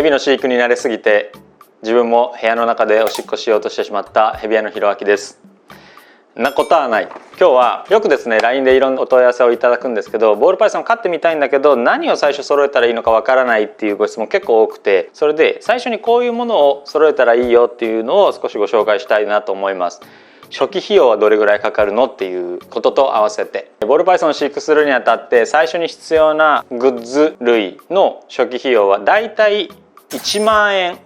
ヘビの飼育に慣れすぎて自分も部屋の中でおしっこしようとしてしまったヘビ屋のひろあきです。なことはない。今日はよくですね LINE でいろんなお問い合わせをいただくんですけど、ボールパイソン飼ってみたいんだけど何を最初揃えたらいいのかわからないっていうご質問結構多くて、それで最初にこういうものを揃えたらいいよっていうのを少しご紹介したいなと思います。初期費用はどれぐらいかかるのっていうことと合わせて、ボールパイソンを飼育するにあたって最初に必要なグッズ類の初期費用はだいたい1万円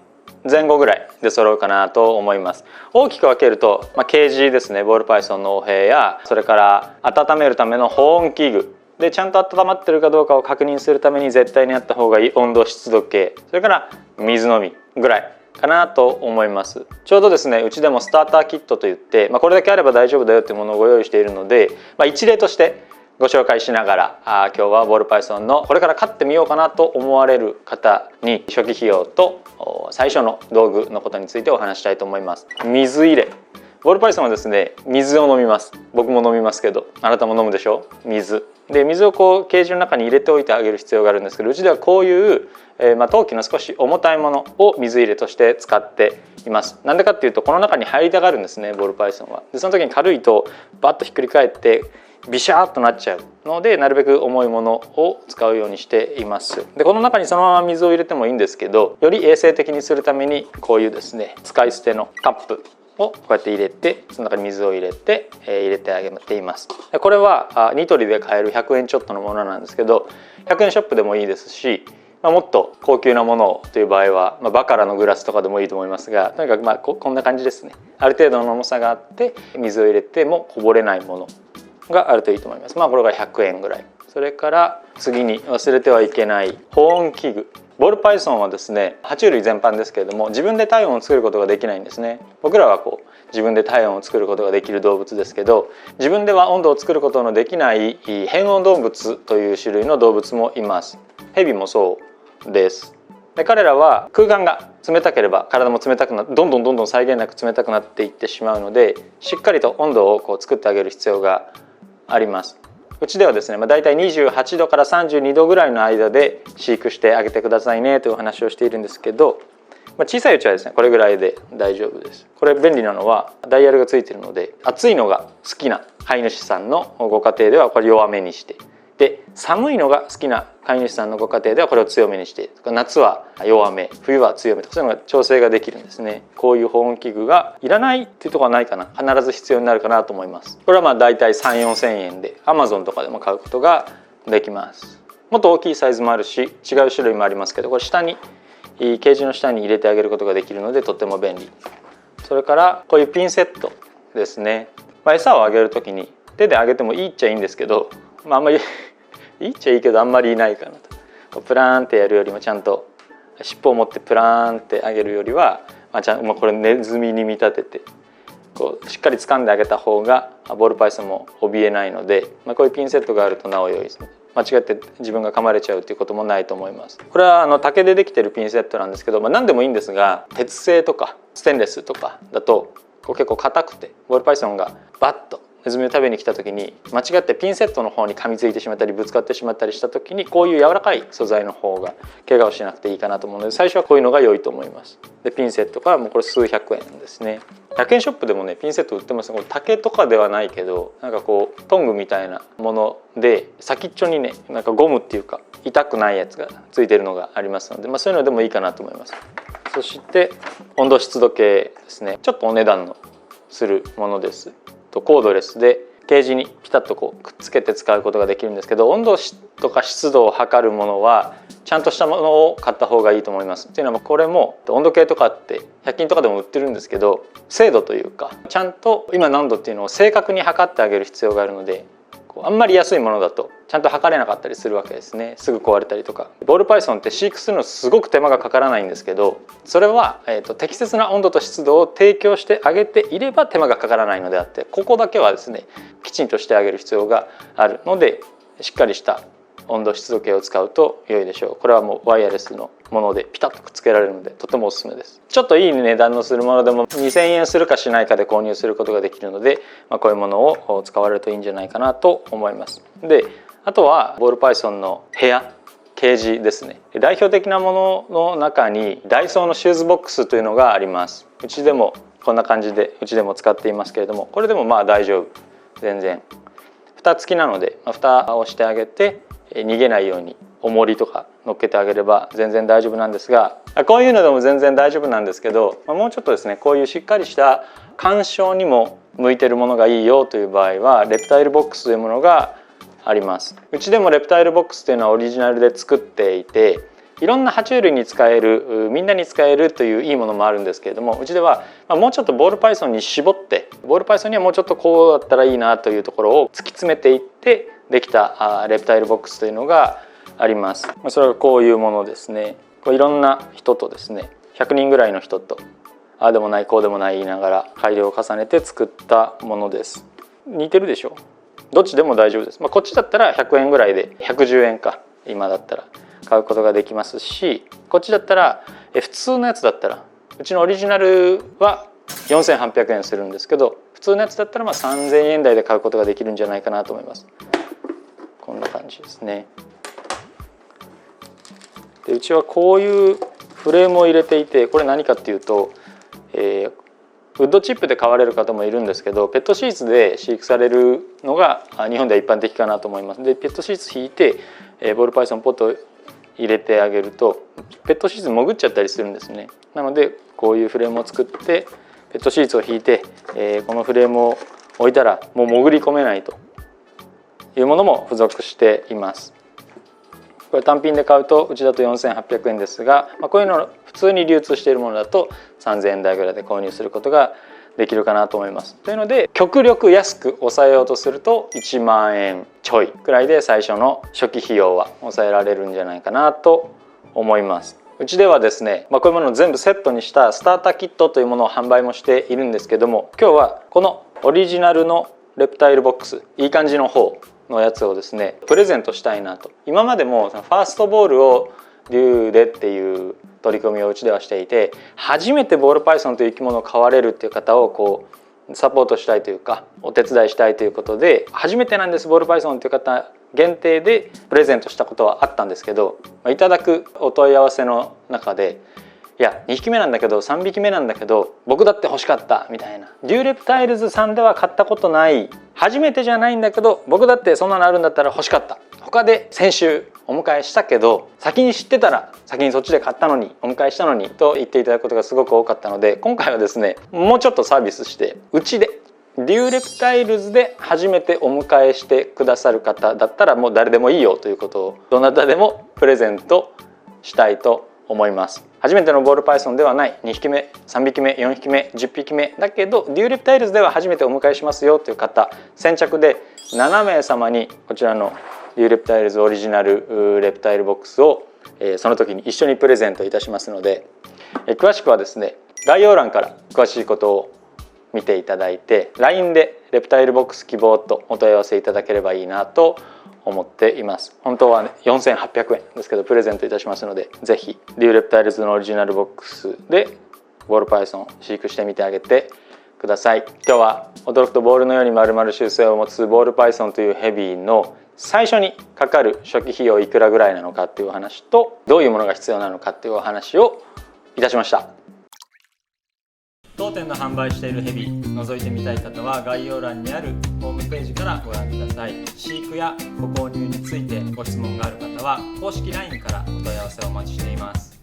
前後ぐらいで揃うかなと思います。大きく分けると、ケージですね、ボールパイソンのお部屋や、それから温めるための保温器具でちゃんと温まってるかどうかを確認するために絶対にあった方がいい温度湿度計、それから水飲みぐらいかなと思います。ちょうどですねうちでもスターターキットといって、これだけあれば大丈夫だよっていうものをご用意しているので、一例としてご紹介しながら今日はボールパイソンのこれから飼ってみようかなと思われる方に初期費用と最初の道具のことについてお話したいと思います。水入れ、ボールパイソンはですね水を飲みます。僕も飲みますけど、あなたも飲むでしょ。水で、水をケージの中に入れておいてあげる必要があるんですけど、うちではこういう陶器の少し重たいものを水入れとして使っています。なんでかっていうとこの中に入りたがるんですね、ボールパイソンは。でその時に軽いとバッとひっくり返ってビシャーっとなっちゃうので、なるべく重いものを使うようにしています。でこの中にそのまま水を入れてもいいんですけど、より衛生的にするためにこういうですね使い捨てのカップをこうやって入れて、その中に水を入れてあげています。これはニトリで買える100円ちょっとのものなんですけど、100円ショップでもいいですし、もっと高級なものという場合は、バカラのグラスとかでもいいと思いますが、とにかくこんな感じですね。ある程度の重さがあって水を入れてもこぼれないものがあるといいと思います。これが100円ぐらい。それから次に忘れてはいけない保温器具。ボールパイソンはですね爬虫類全般ですけれども、自分で体温を作ることができないんですね。僕らは自分で体温を作ることができる動物ですけど、自分では温度を作ることのできない変温動物という種類の動物もいます。ヘビもそうです。で彼らは空間が冷たければ体も冷たくなって、どんどん際限なく冷たくなっていってしまうので、しっかりと温度を作ってあげる必要があります。うちではですね、だいたい28度から32度ぐらいの間で飼育してあげてくださいねというお話をしているんですけど、小さいうちはですねこれぐらいで大丈夫です。これ便利なのはダイヤルがついているので、暑いのが好きな飼い主さんのご家庭ではこれ弱めにして、で寒いのが好きな飼い主さんのご家庭ではこれを強めにして、夏は弱め冬は強めとか、そういうのが調整ができるんですね。こういう保温器具がいらないっていうところはないかな、必ず必要になるかなと思います。これはだいたい3、4千円で Amazon とかでも買うことができます。もっと大きいサイズもあるし違う種類もありますけど、これ下にケージの下に入れてあげることができるのでとっても便利。それからこういうピンセットですね。餌をあげる時に手であげてもいいっちゃいいんですけど、あんまりいいっちゃいいけどあんまりいないかなと。プラーンってやるよりもちゃんと尻尾を持ってプラーンってあげるよりは、これネズミに見立ててしっかり掴んであげた方がボールパイソンも怯えないので、こういうピンセットがあるとなお良いですね。間違って自分が噛まれちゃうということもないと思います。これは竹でできてるピンセットなんですけど、何でもいいんですが、鉄製とかステンレスとかだと結構硬くて、ボールパイソンがバッとネズミを食べに来た時に間違ってピンセットの方に噛みついてしまったりぶつかってしまったりした時に、こういう柔らかい素材の方が怪我をしなくていいかなと思うので、最初はこういうのが良いと思います。でピンセットからこれ数百円ですね。100円ショップでもねピンセット売ってます。これ竹とかではないけど、トングみたいなもので先っちょにねゴムっていうか痛くないやつがついてるのがありますので、そういうのでもいいかなと思います。そして温度湿度計ですね。ちょっとお値段のするものです。コードレスでケージにピタッとくっつけて使うことができるんですけど、温度とか湿度を測るものはちゃんとしたものを買った方がいいと思います。というのはこれも温度計とかって100均とかでも売ってるんですけど、精度というかちゃんと今何度っていうのを正確に測ってあげる必要があるので、あんまり安いものだとちゃんと測れなかったりするわけですね。すぐ壊れたりとか。ボールパイソンって飼育するのすごく手間がかからないんですけど、それは、適切な温度と湿度を提供してあげていれば手間がかからないのであって、ここだけはですねきちんとしてあげる必要があるので、しっかりした温度湿度計を使うと良いでしょう。これはもうワイヤレスのものでピタッとくっつけられるのでとてもおすすめです。ちょっといい値段のするものでも2000円するかしないかで購入することができるので、こういうものを使われるといいんじゃないかなと思います。であとはボールパイソンの部屋ケージですね。代表的なものの中にダイソーのシューズボックスというのがあります。うちでもこんな感じでうちでも使っていますけれども、これでもまあ大丈夫、全然蓋付きなので、蓋をしてあげて逃げないように重りとか乗っけてあげれば全然大丈夫なんですが、こういうのでも全然大丈夫なんですけど、もうちょっとですね、こういうしっかりした鑑賞にも向いてるものがいいよという場合はレプタイルボックスというものがあります。うちでもレプタイルボックスというのはオリジナルで作っていて、いろんな爬虫類に使える、みんなに使えるといういいものもあるんですけれども、うちではもうちょっとボールパイソンに絞って、ボールパイソンにはもうちょっとこうだったらいいなというところを突き詰めていってできたレプタイルボックスというのがあります。それはこういうものですね。いろんな人とですね、100人ぐらいの人とああでもないこうでもない言いながら改良を重ねて作ったものです。似てるでしょ。どっちでも大丈夫です。こっちだったら100円ぐらいで110円か今だったら買うことができますし、こっちだったら普通のやつだったら、うちのオリジナルは4800円するんですけど、普通のやつだったら3000円台で買うことができるんじゃないかなと思います。こんな感じですね。でうちはこういうフレームを入れていて、これ何かっていうと、ウッドチップで飼われる方もいるんですけど、ペットシーツで飼育されるのが日本では一般的かなと思います。でペットシーツ引いてボールパイソンポット入れてあげるとペットシーツ潜っちゃったりするんですね。なのでこういうフレームを作ってペットシーツを引いて、このフレームを置いたらもう潜り込めないというものも付属しています。これ単品で買うとうちだと4800円ですが、こういうの普通に流通しているものだと3000円台ぐらいで購入することができるかなと思います。というので極力安く抑えようとすると1万円ちょいくらいで最初の初期費用は抑えられるんじゃないかなと思います。うちではですね、こういうものを全部セットにしたスターターキットというものを販売もしているんですけども、今日はこのオリジナルのレプタイルボックス、いい感じの方のやつをですねプレゼントしたいなと。今までもファーストボールを竜でっていう取り組みをうちではしていて、初めてボールパイソンという生き物を飼われるっていう方をこうサポートしたいというかお手伝いしたいということで、初めてなんですボールパイソンという方限定でプレゼントしたことはあったんですけど、いただくお問い合わせの中で、いや2匹目なんだけど3匹目なんだけど僕だって欲しかったみたいな、デューレプタイルズさんでは買ったことない、初めてじゃないんだけど僕だってそんなのあるんだったら欲しかった、他で先週お迎えしたけど先に知ってたら先にそっちで買ったのにお迎えしたのにと言っていただくことがすごく多かったので、今回はですねもうちょっとサービスしてうちでデューレプタイルズで初めてお迎えしてくださる方だったらもう誰でもいいよということをどなたでもプレゼントしたいと思います。初めてのボールパイソンではない2匹目3匹目4匹目10匹目だけどデューレプタイルズでは初めてお迎えしますよという方、先着で7名様にこちらのデューレプタイルズオリジナルレプタイルボックスをその時に一緒にプレゼントいたしますので、詳しくはですね概要欄から詳しいことを見ていただいて LINE でレプタイルボックス希望とお問い合わせいただければいいなと思っています。本当は、ね、4800円ですけどプレゼントいたしますので、ぜひデューレプタイルズのオリジナルボックスでボールパイソンを飼育してみてあげてください。今日は驚くとボールのように丸々習性を持つボールパイソンというヘビーの最初にかかる初期費用いくらぐらいなのかっていうお話と、どういうものが必要なのかっていうお話をいたしました。当店の販売しているヘビ覗いてみたい方は概要欄にあるホームページからご覧ください。飼育やご購入についてご質問がある方は公式 LINE からお問い合わせをお待ちしています。